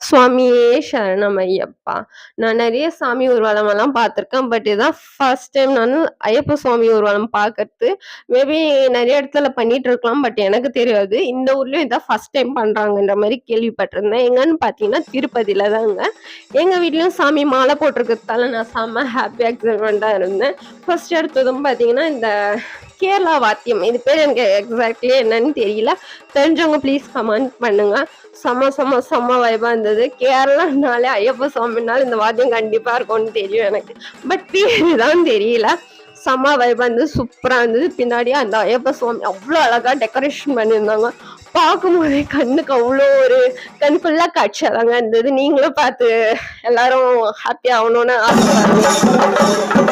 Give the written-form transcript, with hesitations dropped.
சுவாமியே சரணம் ஐயப்பா! நான் நெறைய சாமி ஊர்வலமெல்லாம் பார்த்துருக்கேன். பட் இதான் ஃபர்ஸ்ட் டைம் நானு ஐயப்ப சுவாமி ஊர்வலம் பார்க்கறது. மேபி நெறைய இடத்துல பண்ணிட்டு இருக்கலாம். பட் எனக்கு தெரியாது. இந்த ஊர்லயும் இதான் ஃபர்ஸ்ட் டைம் பண்றாங்கன்ற மாரி கேள்விப்பட்டிருந்தேன். எங்கன்னு பார்த்தீங்கன்னா, திருப்பதில தாங்க. எங்க வீட்லயும் சாமி மாலை போட்டிருக்கிறதால நான் செம்ம ஹாப்பி எக்ஸைட்மெண்ட்டா இருந்தேன். ஃபர்ஸ்ட் எடுத்ததும் பார்த்தீங்கன்னா, இந்த கேரளா வாத்தியம். இது பேர் எனக்கு எக்ஸாக்ட்லி என்னன்னு தெரியல. தெரிஞ்சவங்க ப்ளீஸ் கமெண்ட் பண்ணுங்க. செம்ம வைபா இருந்தது. கேரளானாலே ஐயப்ப சுவாமினால இந்த வாத்தியம் கண்டிப்பா இருக்கும்னு தெரியும் எனக்கு. பட் பேரு தான் தெரியல. செம்ம வைபா இருந்தது. சூப்பரா இருந்தது. பின்னாடியே அந்த ஐயப்ப சுவாமி அவ்ளோ அழகா டெக்கரேஷன் பண்ணியிருந்தாங்க. பார்க்கும்போதே கண்ணுக்கு அவ்ளோ ஒரு கண்கொள்ளா காட்சியா தாங்க இருந்தது. நீங்களும் பார்த்து எல்லாரும் ஹாப்பி ஆகணும்னு ஆசைப்படுறேன்.